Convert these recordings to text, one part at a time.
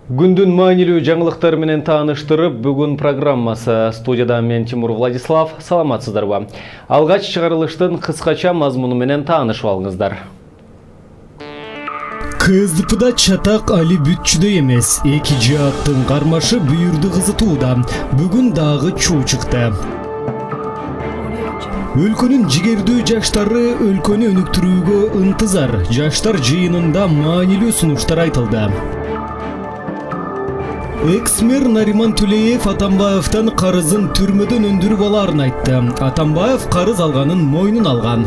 Күндүн маанилүү жаңылыктары менен тааныштырып, бүгүн программасы. Студияда мен Тимур Владислав. Саламатсыздарбы? Алгач чыгарылыштын кыскача мазмуну менен таанышып алыңыздар. КСДПда чатак али бүтчүдөй эмес. Эки жааттын кармашы бүйүрдү кызытууда. Бүгүн дагы чуу чыкты. Өлкөнүн жигердүү жаштары өлкөнү өнүктүрүүгө ынтызар. Жаштар жыйынында маанилүү сунуштар айтылды. Экс-мэр Нариман Тулеев Атамбаевтан карызын түрмөдөн өндүрүп аларын айтты. Атамбаев карыз алганын мойнун алган.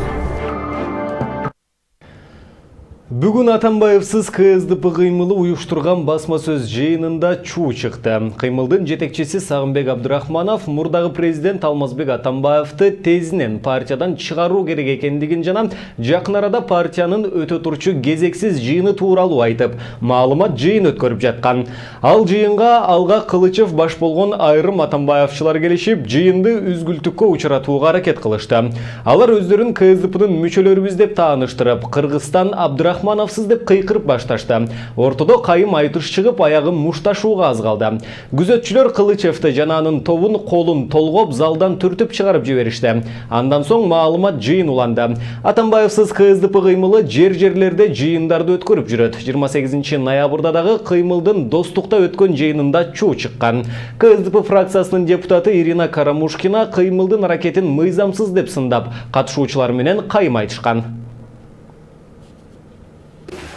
Бүгүн Атамбаевсыз КСДП кыймылы уюштурган басма сөз жыйынында чуу чыкты. Кыймылдын жетекчиси Сагынбек Абдырахманов мурдагы президент Алмазбек Атамбаевты тезинен партиядан чыгаруу керек экендигин жана жакын арада партиянын өтө турчу кезексиз жыйыны тууралуу айтып, маалымат жыйын өткөрүп жаткан. Ал жыйынга Алга Кылычев баш болгон айрым Атамбаевчылар келишип, жыйынды үзгүлтүккө учуратууга аракет кылышты. Алар өздөрүн КСДПнын мүчөлөрүбүз деп тааныштырып, Кыргызстан Абдырахмановсыз деп кыйкырып башташты. Ортодо кайым айтыш чыгып, аягын мушташууга аз калды. Күзөтчүлөр Кылычевди жана анын тобун колун толгоп залдан түртүп чыгарып жиберишти. Андан соң маалымат жыйын уланды. Атамбаевсыз КСДП кыймылы жерлерде жыйындарды өткөрүп жүрөт. 28 ноябрда дагы кыймылдын Достукта өткөн жыйынында чуу чыккан. КСДП фракциясынын депутаты Ирина Карамушкина кыймылдын аракетин мыйзамсыз деп сындап, катышуучулар менен кайым айтышкан.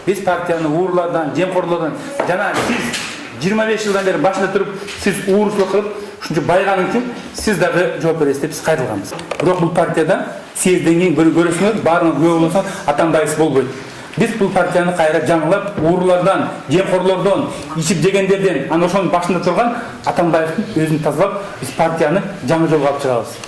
Biz partiyаны уурlardan, жемқорлардан, жана сиз 25 жылдан бери башында туруп, сиз уурушулук кылып, ушунча байганың үчүн сиз дагы жооп бересиз деп биз кайрылганбыз. Бирок бул партияда съездден кийин көрөсүңөр, баарыңыз күбө болсоңуз Атамбаев болбойт. Биз бул партияны кайра жаңылап, уурулардан, жемқорлордон, ичип жегендерден, ана ошонун башында турган Атамбаевдин өзүн тазалап, биз партияны жаңы жолго алып чыгабыз.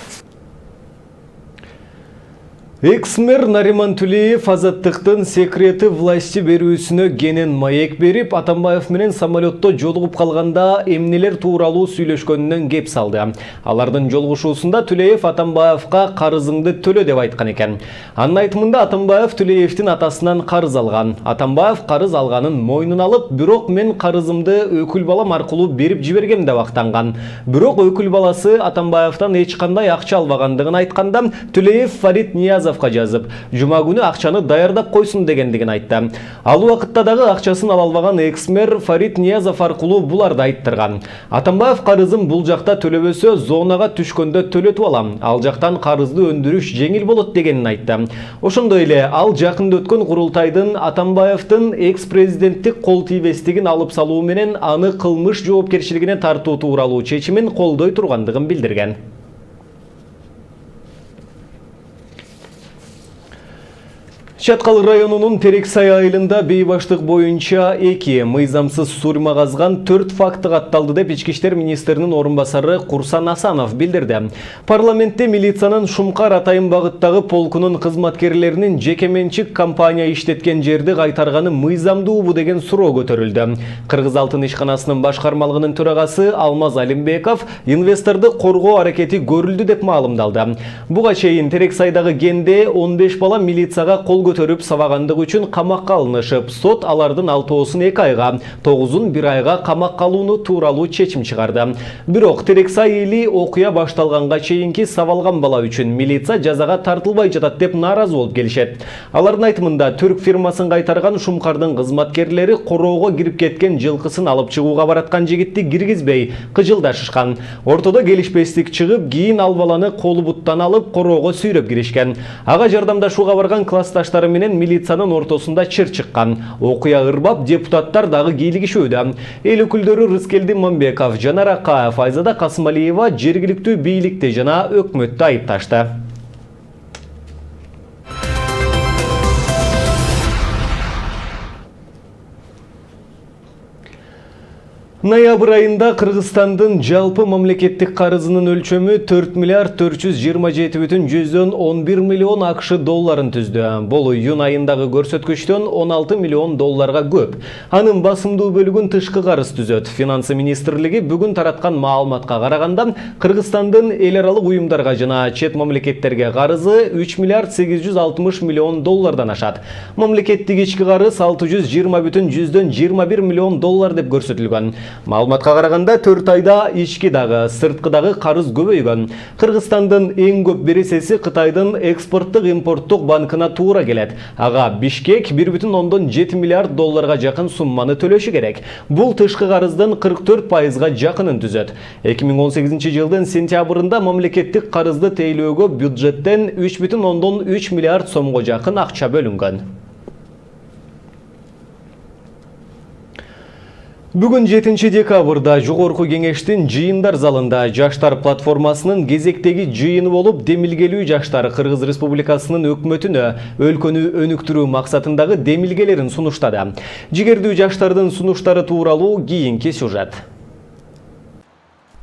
Экс-мэр Нариман Тулеев азаттыктын секрети власти берүүсүнө кенен маек берип, Атамбаев менен самолетто жолугуп калганда эмнелер тууралуу сүйлөшкөнүнөн кеп салды. Алардын жолугушуусунда Тулеев Атамбаевка карызыңды төлө деп айткан экен. Анын айтымында Атамбаев Тулеевдин атасынан карыз алган. Атамбаев карыз алганын мойнун алып, бирок мен карызымды өкүл балам аркылуу берип жибергем деп актанган. Бирок өкүл баласы Атамбаевтан эч кандай акча албагандыгын айтканда, Тулеев Фарид Ниязовго жазып, жума күнү акчаны даярдап койсун дегендигин айтты. Ал убакытта дагы акчасын ала албаган экс-мэр Фарид Ниязов аркылуу буларды айттырган. Атамбаев карызым бул жакта төлөбөсө зонага түшкөндө төлөтүп алам. Ал жактан карызды өндүрүш жеңил болот дегенин айтты. Ошондой эле ал жакында өткөн курултайдын Атамбаевдин экс-президенттик кол тийбестигин алып салуу менен аны кылмыш жоопкерчилигине тартуу тууралуу чечимин колдой тургандыгын билдирген. Чаткал районунун Терексай айылында бейбаштык боюнча эки мыйзамсыз сурма казган 4 факты катталды деп Ички иштер министринин орун басары Курсан Асанов билдирди. Парламентте милициянын Шумкар Атайын багыттагы полкунун кызматкерлеринин жеке менчик компания иштеткен жерди кайтарганы мыйзамдуубу деген суроо көтөрүлдү. Кыргыз алтын ишканасынын башкармалыгынын төрагасы Алмаз Алимбеков инвесторду коргоо аракети көрүлдү деп маалымдалды. Буга чейин Терексайдагы кенде 15 бала милицияга кол көтөрүп сабагандык үчүн камакка алынышып, сот алардын 6-оосун 2 айга, 9-ун 1 айга камакка алууну тууралуу чечим чыгарды. Бирок Терексай эли окуя башталганга чейинки сабалган бала үчүн милиция жазага тартылбай жатат деп нааразы болуп келишет. Алардын айтымында түрк фирмасын кайтарган Шумкардын кызматкерлери короого кирип кеткен жылкысын алып чыгууга бараткан жигитти киргизбей кыжылдашышкан. Ортодо келишпестик чыгып, кийин ал баланы колу буттан алып короого сүйрөп киришкен. Ага жардамдашууга барган классташтар менен милициянын ортосунда чыр чыккан. Окуя ырбап, депутаттар дагы кийлигишүүдө. Эл өкүлдөрү Рыскелди Мамбеков, Жанар Акаев, Айзада Касымалиева жергиликтүү бийликти жана өкмөттү айыпташты. Ноябрь айында Кыргызстандын жалпы мамлекеттик карызынын өлчөмү 4 миллиард 427,11 миллион АКШ долларын түздү. Бул июнь айындагы көрсөткүчтөн 16 миллион долларга көп. Анын басымдуу бөлүгүн тышкы карыз түзөт. Финансы министрлиги бүгүн тараткан маалыматка караганда, Кыргызстандын эл аралык уюмдарга жана чет мамлекеттерге карызы 3 миллиард 860 миллион доллардан ашат. Мамлекеттик ички карыз 620,21 миллион доллар деп көрсөтүлгөн. Маалыматка караганда 4 айда ички дагы, сырткы дагы карыз көбөйгөн. Кыргызстандын эң көп бересеси Кытайдын экспорттук-импорттук банкына туура келет. Ага Бишкек 1,7 миллиард долларга жакын сумманы төлөшү керек. Бул тышкы карыздын 44%га жакынын түзөт. 2018 жылдын сентябрында мамлекеттик карызды тейлөөгө бюджеттен 3,3 миллиард сомго жакын акча бөлүнгөн. Бүгүн 7 декабрда Жогорку кеңештин жыйындар залында Жаштар платформасынын кезектеги жыйыны болуп, демилгелүү жаштар Кыргыз Республикасынын өкмөтүнө өлкөнү өнүктүрүү максатындагы демилгелерин сунуштады. Жигердүү жаштардын сунуштары тууралуу кийинки сюжет.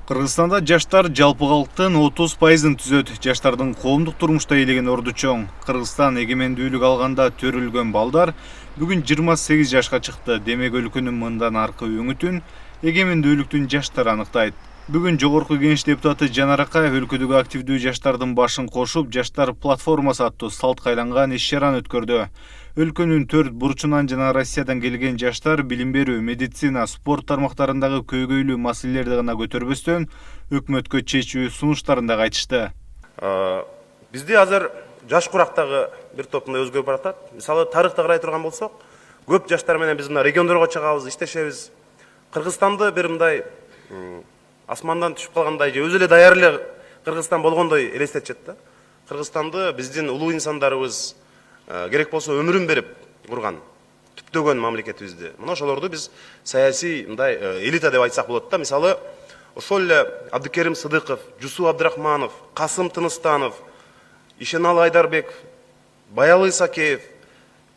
Кыргызстанда жаштар жалпы калктын 30%-ын түзөт. Жаштардын коомдук турмушта ээлеген орду чоң. Кыргызстан эгемендүүлүк алганда төрүлгөн балдар бүгүн 28 жашка чыкты. Демек өлкөнүн мындан аркы өңүтүн эгемендүүлүктүн жаштары аныктайт. Бүгүн Жогорку Кеңеш депутаты Жанар Акаев өлкөдөгү активдүү жаштардын башын кошуп, Жаштар платформасы аттуу салтка айланган иш-чараны өткөрдү. Өлкөнүн 4 бурчунан жана Россиядан келген жаштар билим берүү, медицина, спорт тармактарындагы көйгөйлүү маселелерди гана көтөрбөстөн, өкмөткө чечүү сунуштарын да айтышты. Бизде азыр жаш курактагы бир топ мындай өзгөрүп баратат. Мисалы, тарыхты карай турган болсок, көп жаштар менен биз мына региондорго чыгабыз, иштешебиз. Кыргызстанды бир мындай асмандан түшүп калгандай же өзү эле даяр эле Кыргызстан болгондой элестетет да. Кыргызстанды биздин улуу инсандарыбыз керек болсо өмүрүн берип курган, түптөгөн мамлекетибизди. Мына ошолорду биз саясий мындай элита деп айтсак болот да. Мисалы, ошол эле Абдыкерим Сыдыков, Жусуп Абдрахманов, Касым Тыныстанов, Ишеналы Айдарбек, Баялы Исакеев,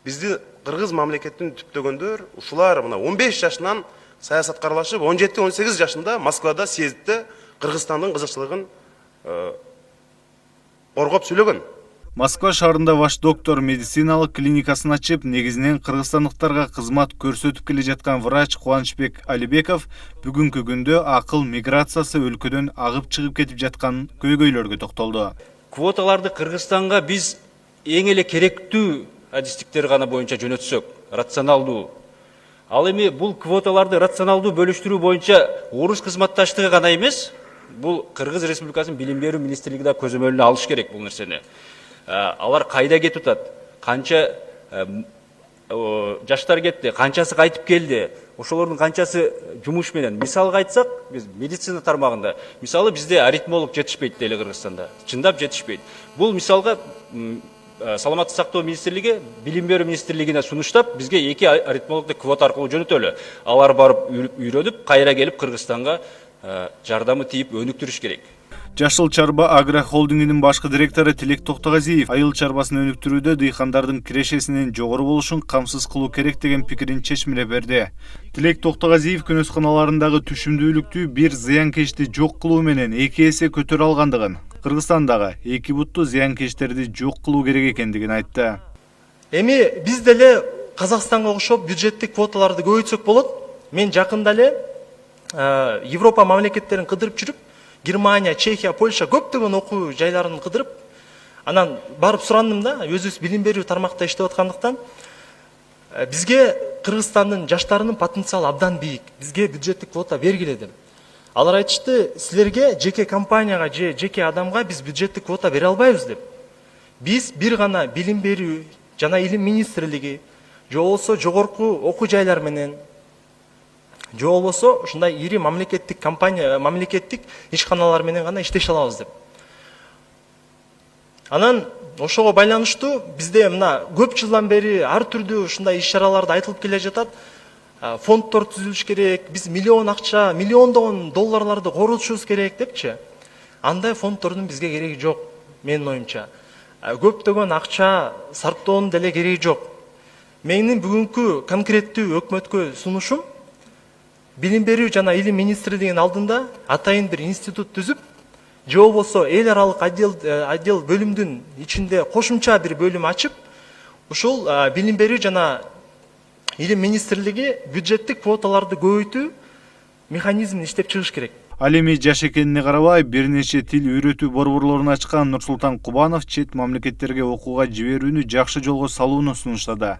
бизди кыргыз мамлекетинин түптөгөндөр, ушулар мына 15 жашынан саясатка аралашып, 17-18 жашында Москвада съездде Кыргызстандын кызыкчылыгын коргоп сүйлөгөн. Москва шаарында Ваш доктор медициналык клиникасын ачып, негизинен кыргызстандыктарга кызмат көрсөтүп келе жаткан врач Кубанычбек Алибеков бүгүнкү күндө акыл миграциясы өлкөдөн агып чыгып кетип жаткан көйгөйлөргө токтолду. Квоталарды Кыргызстанга биз эң эле керектүү адистиктер гана боюнча жөнөтсөк, рационалдуу. Ал эми бул квоталарды рационалдуу бөлүштүрүү боюнча орус кызматташтыгы гана эмес, бул Кыргыз Республикасынын билим берүү министрлиги да көзөмөлүнө алыш керек бул нерсени. Алар кайда кетип атат, канча жаштар кетти, канчасы кайтып келди, ошолордун канчасы жумуш менен. Мисалга айтсак, биз медицина тармагында, мисалы бизде аритмолог жетишпейт деле Кыргызстанда, чындап жетишпейт. Бул мисалга Саламаттык сактоо министрлиги билим берүү министрлигине сунуштап, бизге 2 аритмологду квота аркылуу жөнөтөлү. Алар барып үйрөнүп, кайра келип Кыргызстанга жардамы тийип өнүктүрүш керек. Жашыл Чарба Агро холдингинин башкы директору Тилек Токтогазиев айыл чарбасын өнүктүрүүдө дыйкандардын кирешесинин жогору болушун камсыз кылуу керек деген пикирин чечмелеп берди. Тилек Токтогазиев көнөсканаларындагы түшүмдүүлүктү бир зыянкечти жок кылуу менен 2 эсе көтөрө алгандыгын, Кыргызстандагы 2 буттуу зыянкечтерди жок кылуу керек экендигин айтты. Эми биз деле Казакстанга окшоп бюджеттик квоталарды көбөйтсөк болот. Мен жакында эле Европа мамлекеттерин кыдырып жүрүп, Германия, Чехия, Польша көптөгөн окуу жайларын кыдырып, анан барып сурандым да, өзүбүз билим берүү тармакта иштеп аткандыктан, бизге Кыргызстандын жаштарынын потенциалы абдан бийик. Бизге бюджеттик квота бергиле деп. Алар айтышты, силерге жеке компанияга же жеке адамга биз бюджеттик квота бере албайбыз деп. Биз бир гана билим берүү жана илим министрлиги, же болбосо жогорку окуу жайлар менен, же болбосо ушундай ири мамлекеттик компания, мамлекеттик ишканалар менен гана иштеше алабыз деп. Анан ошого байланыштуу бизде мына көп жылдан бери ар түрдүү ушундай иш-чараларды айтылып келе жатат. Фонддор түзүлүш керек, биз миллион акча, миллиондогон долларларды корутушубуз керек депчи. Андай фонддордун бизге кереги жок, менин оюмча. Көптөгөн акча сарптоонун деле кереги жок. Менин бүгүнкү конкреттүү өкмөткө сунушум, билим берүү жана илим министрлигинин алдында атайын бир институт түзүп, же болбосо эл аралык отдел бөлүмдүн ичинде кошумча бир бөлүм ачып, ушул билим берүү жана илим министрлиги бюджеттик квоталарды көбөйтүү механизмин иштеп чыгыш керек. Ал эми жаш экенине карабай бир нече тил үйрөтүү борборлорун ачкан Нурсултан Кубанов чет мамлекеттерге окууга жиберүүнү жакшы жолго салууну сунуштады.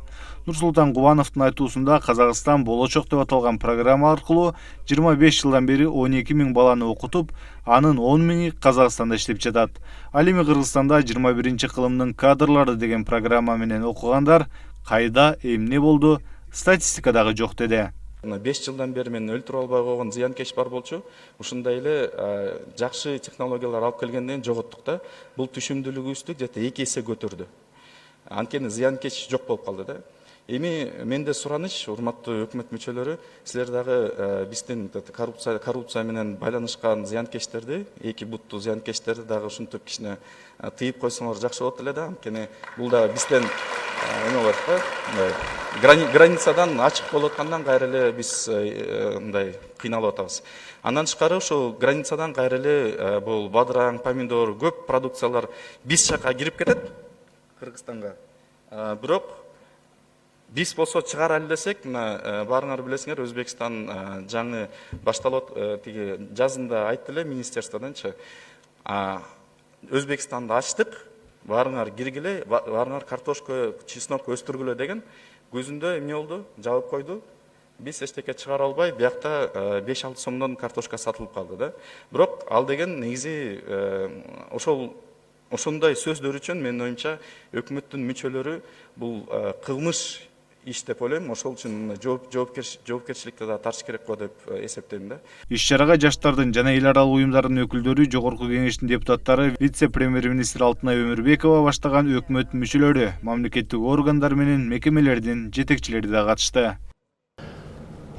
Нурсултан Кубановдун айтуусунда Казакстан болочок деп аталган программа аркылуу 25 жылдан бери 12 000 баланы окутуп, анын 10 000-и Казакстанда иштеп жатат. Ал эми Кыргызстанда 21-кылымдын кадрлары деген программа менен окугандар кайда, эмне болду, статистика дагы жок деди. 5 жылдан бери мен өлтүрүп албай койгон зыянкеч бар болчу. Ушундай эле жакшы технологиялар алып келгенден жоготтук да. Бул түшүмдүүлүгүбүздү где-то 2 эсе көтөрдү. Анткени зыянкеч жок болуп калды да. Эми менде сураныч, урматтуу өкмөт мүчөлөрү, силер дагы биздин коррупция менен байланышкан зыянкечтерди, эки буттуу зыянкечтерди дагы ушинтип кичине тыйып койсоңор жакшы болот эле да. Анткени бул да бизден эме бар да. Границадан ачык болуп аткандан кайра эле биз мындай кыйналып атабыз. Андан тышкары ошол границадан кайра эле бул бадыраң, помидор, көп продукциялар биз жака кирип кетет, Кыргызстанга. Бирок биз болсо чыгара эле десек, мына баарыңар билесиңер, Өзбекстан жаңы башталып тиги жазында айтты эле министерстводончу. Өзбекстанды ачтык, баарыңар киргиле, баарыңар картошка, чеснок өстүргүлө деген көзүндө эмне болду? Жабып койду. Биз эчтеке чыгара албай, биякта 5-6 сомдон картошка сатылып калды да. Бирок ал деген негизи ошондой сөздөр үчүн менин оюмча өкмөттүн мүчөлөрү бул кылмыш иш деп ойлойм. Ошол үчүн жоопкерчиликти да тартыш керек го деп эсептейм да. Иш-чарага жаштардын жана эл аралык уюмдардын өкүлдөрү, Жогорку кеңештин депутаттары, вице-премьер-министр Алтынай Өмүрбекова баштаган өкмөт мүчөлөрү, мамлекеттик органдар менен мекемелердин жетекчилери да катышты.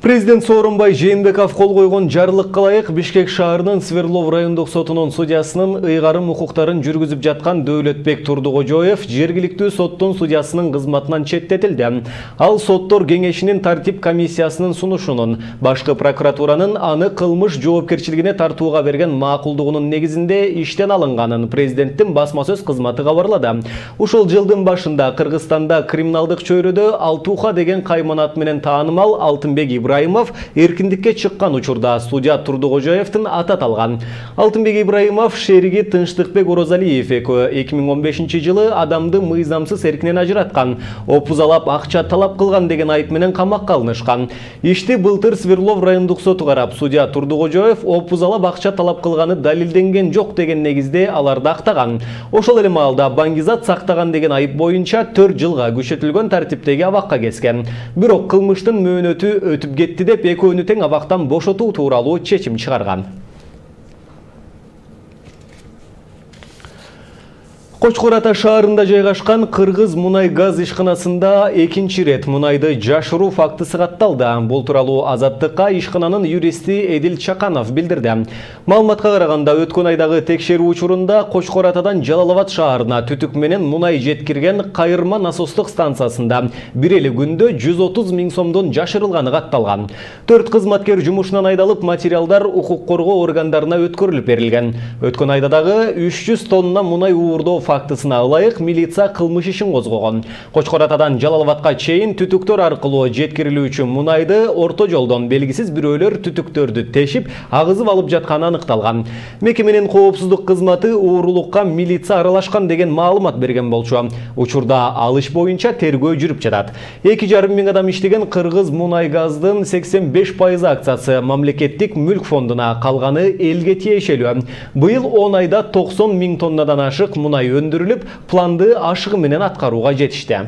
Президент Сооронбай Жээнбеков кол койгон жарлыкка ылайык Бишкек шаарынын Свердлов райондук сотунун судьясынын ыйгарым укуктарын жүргүзүп жаткан Дөөлөтбек Турдукожоев жергиликтүү соттун судьясынын кызматынан четтетилди. Ал соттор кеңешинин тартип комиссиясынын сунушунун, башкы прокуратуранын аны кылмыш жоопкерчилигине тартууга берген макулдугунун негизинде иштен алынганын президенттин басма сөз кызматы кабарлады. Ушул жылдын башында Кыргызстанда криминалдык чөйрөдө Алтуха деген кайманат менен таанымал Алтынбек Ибраимов эркиндикке чыккан учурда судья Турдукожоевдин аты аталган. Алтынбек Ибраимов шериги Тынчтыкбек Орозалиев экөө 2015-жылы адамды мыйзамсыз эркинен ажыраткан, опузалап акча талап кылган деген айып менен камакка алынышкан. Ишти былтыр Свердлов райондук соту карап, судья Турдукожоев опузалап акча талап кылганы далилденген жок деген негизде аларды актаган. Ошол эле маалда баңгизат сактаган деген айып боюнча 4 жылга күчөтүлгөн тартиптеги абакка kesкен. Бирок кылмыштын мөөнөтү өтүп кетти деп экөөнү тең абактан бошотуу тууралуу чечим чыгарган. Кочкор Ата шаарында жайгашкан Кыргыз мунай газ ишканасында экинчи рет мунайды жашыруу фактысы катталды. Бул тууралуу Азаттыкка ишкананын юристи Эдил Чаканов билдирди. Маалыматка караганда, өткөн айдагы текшерүү учурунда Кочкор Атадан Жалал-Абад шаарына түтүк менен мунай жеткирген кайырма насостук станциясында бир эле күндө 130 000 сомдон жашырылганы катталган. 4 кызматкер жумушунан айдалып, материалдар укук коргоо органдарына өткөрүлүп берилген. Өткөн айда дагы 300 тонна мунай уурдоо фактысына ылайык милиция кылмыш ишин козгогон. Кочкор Атадан Жалал-Абадка чейин түтүктөр аркылуу жеткирилүүчү мунайды орто жолдон белгисиз бирөөлөр түтүктөрдү тешип, агызып алып жатканы аныкталган. Мекеменин коопсуздук кызматы уурулукка милиция аралашкан деген маалымат берген болчу. Учурда алыш боюнча тергөө жүрүп жатат. 2,5 миң адам иштеген Кыргыз мунай газдын 85% акциясы мамлекеттик мүлк фондуна, калганы элге тиешелүү. Быйыл 10 айда 90 000 тоннадан ашык мунай өндүрүлүп, планды ашыгы менен аткарууга жетишти.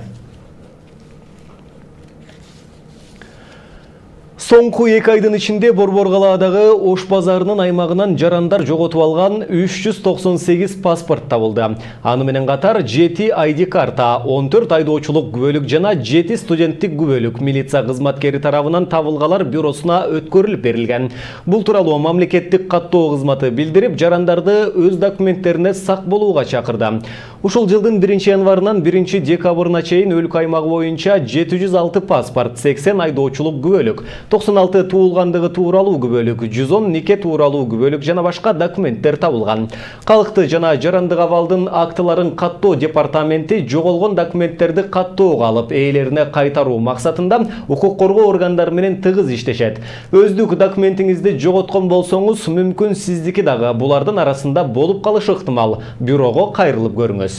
Соңку 2 айдын ичинде Борбор калаадагы Ош базарынын аймагынан жарандар жоготуп алган 398 паспорт табылды. Аны менен катар 7 ID карта, 14 айдоочулук күбөлүк жана 7 студенттик күбөлүк милиция кызматкери тарабынан табылгалар бюросуна өткөрүлүп берилген. Бул тууралуу мамлекеттик каттоо кызматы билдирип, жарандарды өз документтерине сак болууга чакырды. Ушул жылдын 1-январынан 1-декабрына чейин өлкө аймагы боюнча 706 паспорт, 80 айдоочулук күбөлүк, 96 туулгандыгы тууралуу күбөлүк, 110 нике тууралуу күбөлүк жана башка документтер табылган. Калкты жана жарандык абалдын актыларын каттоо департаменти жоголгон документтерди каттоого алып, ээлерине кайтаруу максатында укук коргоо органдары менен тыгыз иштешет. Өздүк документиңизди жоготкон болсоңуз, мүмкүн сиздики дагы булардын арасында болуп калышы ыктымал. Бюрого кайрылып көрүңүз.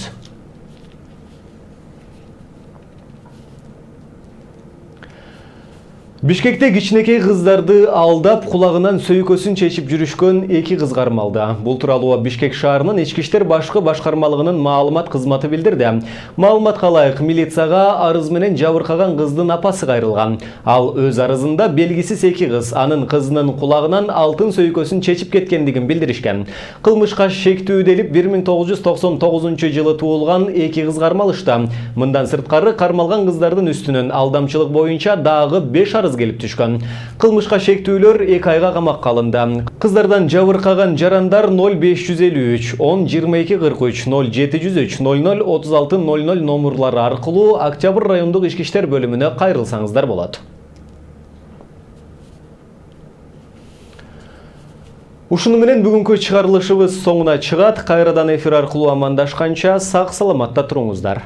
Бишкекте кичинекей кыздарды алдап, кулагынан сөйкөсүн чечип жүрүшкөн 2 кыз кармалды. Бул тууралуу Бишкек шаарынын Ички иштер башкы башкармалыгынын маалымат кызматы билдирди. Маалыматка ылайык, милицияга арыз менен жабыркаган кыздын апасы кайрылган. Ал өз арызында белгисиз 2 кыз анын кызынын кулагынан алтын сөйкөсүн чечип кеткендигин билдиришкен. Кылмышка шектүүделип 1999-жылы туулган 2 кыз кармалышты. Мындан сырткары кармалган кыздардын үстүнөн алдамчылык боюнча дагы 5 арыз келип түшкөн. Кылмышка шектүүлөр 2 айга камакка алынды. Кыздардан жабыркаган жарандар 0553 10 22 43 0703 00 36 00 номурлары аркылуу Октябрь райондук ички иштер бөлүмүнө кайрылсаңыздар болот. Ушуну менен бүгүнкү чыгарылышыбыз соңуна чыгат. Кайрадан эфир аркылуу амандашканча сак саламатта туруңуздар.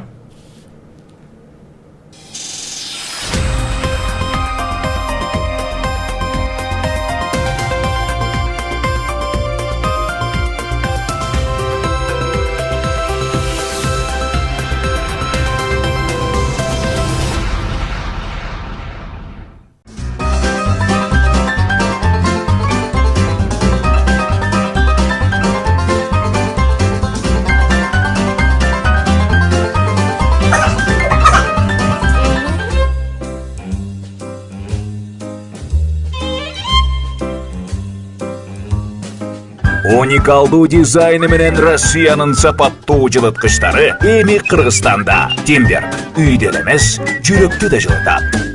Уникалдуу дизайны менен Россиянын сапаттуу жылыткычтары эми Кыргызстанда. Тимбер үйдө эле эмес, жүрөктү да жылытат.